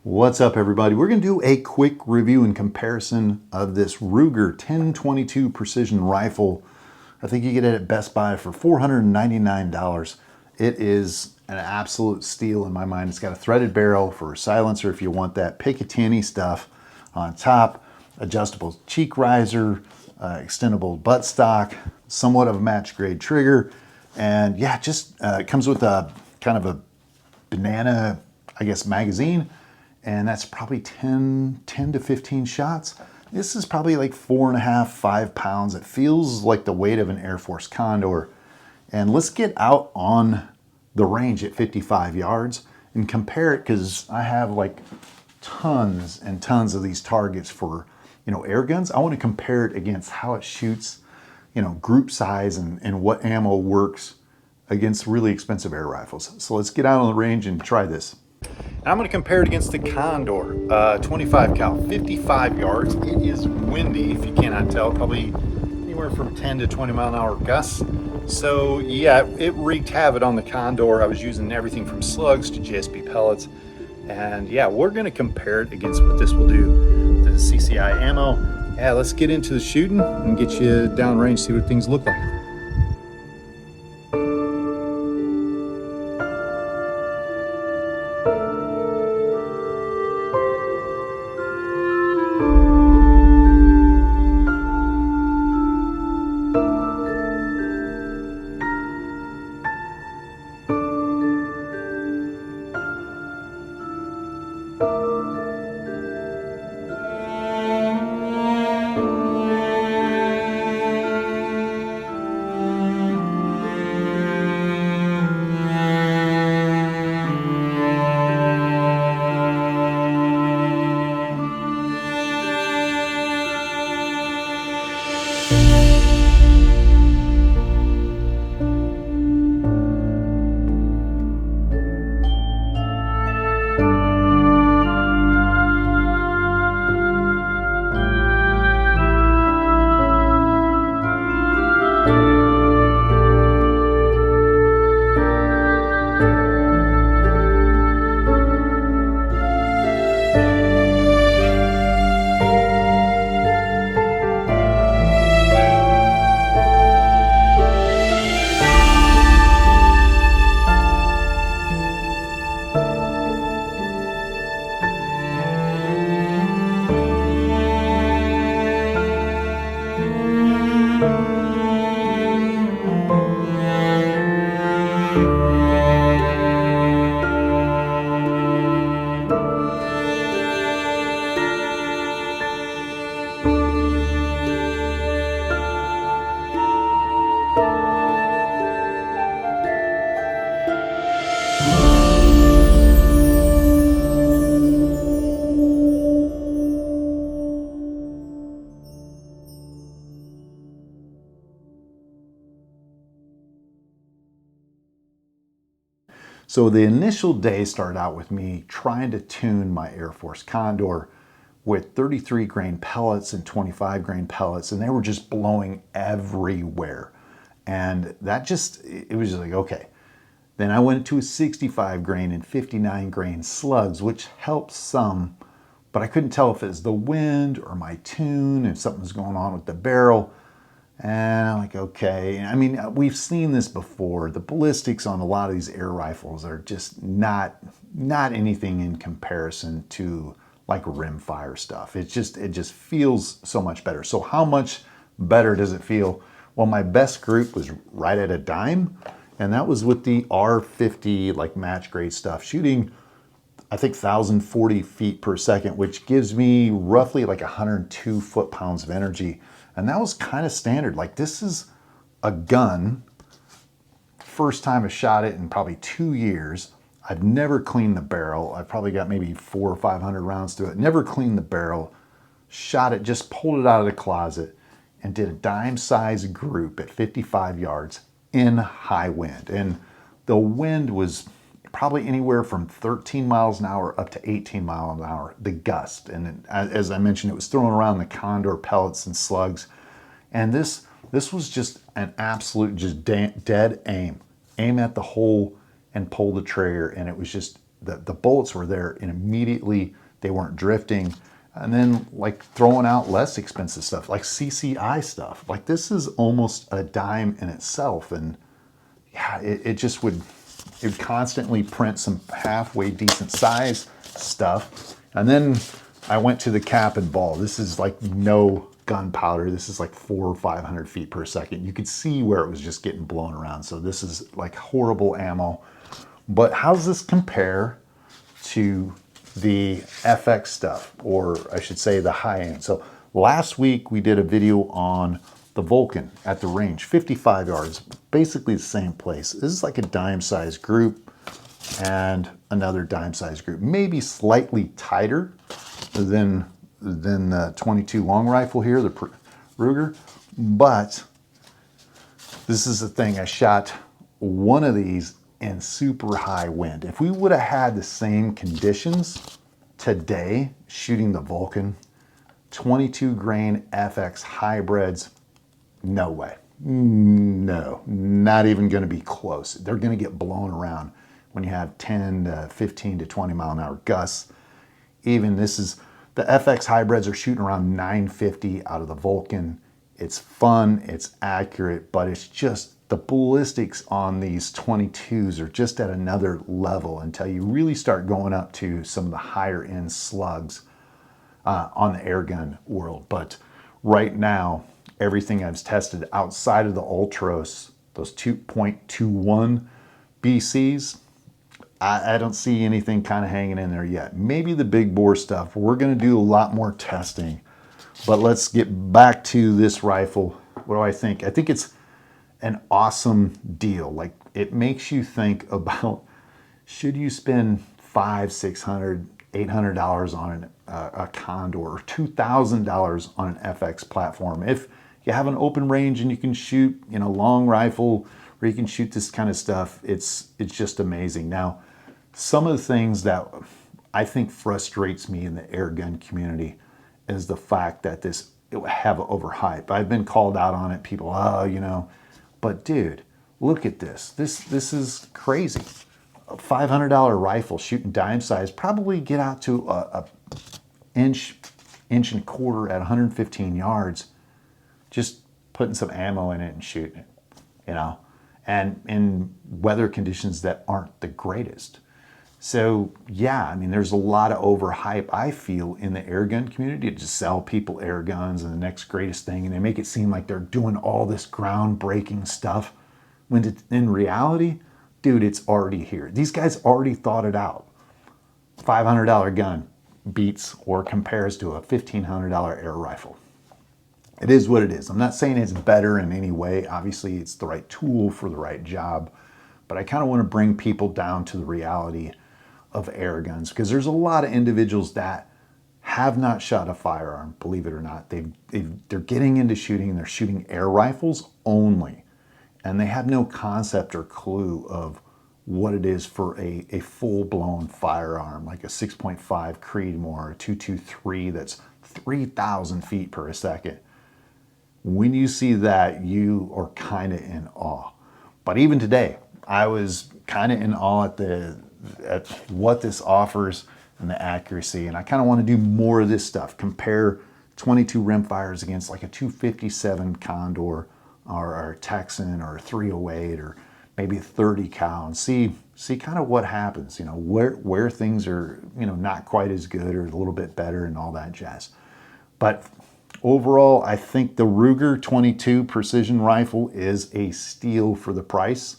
What's up, everybody? We're going to do a quick review and comparison of this Ruger 1022 precision rifle. I think you get it at Best Buy for $499. It is an absolute steal in my mind. It's got a threaded barrel for a silencer if you want that Picatinny stuff on top, adjustable cheek riser, extendable buttstock, somewhat of a match grade trigger, and yeah, just it comes with a kind of a banana, I guess, magazine. And that's probably 10 to 15 shots. This is probably like 4.5, 5 pounds. It feels like the weight of an Air Force Condor. And let's get out on the range at 55 yards and compare it, because I have like tons and tons of these targets for, air guns. I want to compare it against how it shoots, group size and what ammo works against really expensive air rifles. So let's get out on the range and try this. I'm going to compare it against the Condor 25 cal, 55 yards. It is windy, if you cannot tell, probably anywhere from 10 to 20 mile an hour gusts. So yeah, it wreaked havoc on the Condor. I was using everything from slugs to GSP pellets. And yeah, we're going to compare it against what this will do to the CCI ammo. Yeah, let's get into the shooting and get you downrange, see what things look like. So the initial day started out with me trying to tune my Air Force Condor with 33 grain pellets and 25 grain pellets, and they were just blowing everywhere. And that it was just like, okay. Then I went to a 65 grain and 59 grain slugs, which helps some, but I couldn't tell if it was the wind or my tune, if something was going on with the barrel. And I'm like, okay. I mean, we've seen this before. The ballistics on a lot of these air rifles are just not anything in comparison to like rimfire stuff. It just feels so much better. So how much better does it feel? Well, my best group was right at a dime, and that was with the R50 like match grade stuff, shooting I think 1,040 feet per second, which gives me roughly like 102 foot-pounds of energy. And that was kind of standard. Like, this is a gun, first time I shot it in probably 2 years. I've never cleaned the barrel. I've probably got maybe 400 or 500 rounds to it. Never cleaned the barrel. Shot it, just pulled it out of the closet and did a dime size group at 55 yards in high wind. And the wind was probably anywhere from 13 miles an hour up to 18 miles an hour, the gust. And as I mentioned, it was throwing around the Condor pellets and slugs. And this was just an absolute dead aim. Aim at the hole and pull the trigger. And it was just the bullets were there and immediately they weren't drifting. And then like throwing out less expensive stuff like CCI stuff. Like this is almost a dime in itself. And yeah, it just would, it would constantly print some halfway decent size stuff. And then I went to the cap and ball. This is like no gunpowder. This is like 400 or 500 feet per second. You could see where it was just getting blown around. So this is like horrible ammo. But how does this compare to the FX stuff, or I should say the high end? So last week we did a video on the Vulcan at the range, 55 yards, basically the same place. This is like a dime size group and another dime size group, maybe slightly tighter than the 22 long rifle here, the Ruger. But this is the thing, I shot one of these in super high wind. If we would have had the same conditions today shooting the Vulcan, 22 grain FX hybrids, no way. No, not even going to be close. They're going to get blown around when you have 10 to 15 to 20 mile an hour gusts. Even this is, the FX hybrids are shooting around 950 out of the Vulcan. It's fun, it's accurate, but it's just the ballistics on these 22s are just at another level until you really start going up to some of the higher end slugs on the airgun world. But right now, everything I've tested outside of the Ultros, those 2.21 BCs, I don't see anything kind of hanging in there yet. Maybe the big bore stuff. We're going to do a lot more testing. But let's get back to this rifle. What do I think? I think it's an awesome deal. Like, it makes you think about, should you spend $500, $600, $800 on a Condor, or $2,000 on an FX platform? If you have an open range and you can shoot, you know, long rifle, where you can shoot this kind of stuff, it's just amazing. Now, some of the things that I think frustrates me in the air gun community is the fact that it will have overhype. I've been called out on it. People, oh, you know, but dude, look at this. This is crazy. A $500 rifle shooting dime size, probably get out to a inch and a quarter at 115 yards, just putting some ammo in it and shooting it, you know, and in weather conditions that aren't the greatest. So yeah, I mean, there's a lot of overhype, I feel, in the airgun community to sell people air guns and the next greatest thing, and they make it seem like they're doing all this groundbreaking stuff, when in reality, dude, it's already here. These guys already thought it out. $500 gun beats or compares to a $1,500 air rifle. It is what it is. I'm not saying it's better in any way. Obviously, it's the right tool for the right job, but I kind of want to bring people down to the reality of air guns, because there's a lot of individuals that have not shot a firearm, believe it or not. They're getting into shooting, they're shooting air rifles only, and they have no concept or clue of what it is for a full-blown firearm, like a 6.5 Creedmoor or a 223 that's 3,000 feet per second. When you see that, you are kind of in awe. But even today, I was kind of in awe at what this offers and the accuracy, and I kind of want to do more of this stuff. Compare 22 rimfires against like a 257 Condor or a Texan or a 308 or maybe a 30 cal, and see kind of what happens, you know, where things are, you know, not quite as good or a little bit better and all that jazz. But overall, I think the Ruger 22 precision rifle is a steal for the price,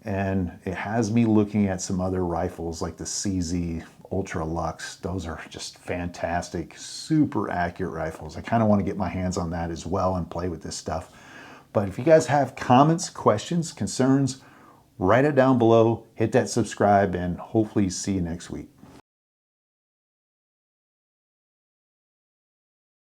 and it has me looking at some other rifles like the CZ Ultra Lux. Those are just fantastic, super accurate rifles. I kind of want to get my hands on that as well and play with this stuff. But if you guys have comments, questions, concerns, write it down below, hit that subscribe, and hopefully see you next week.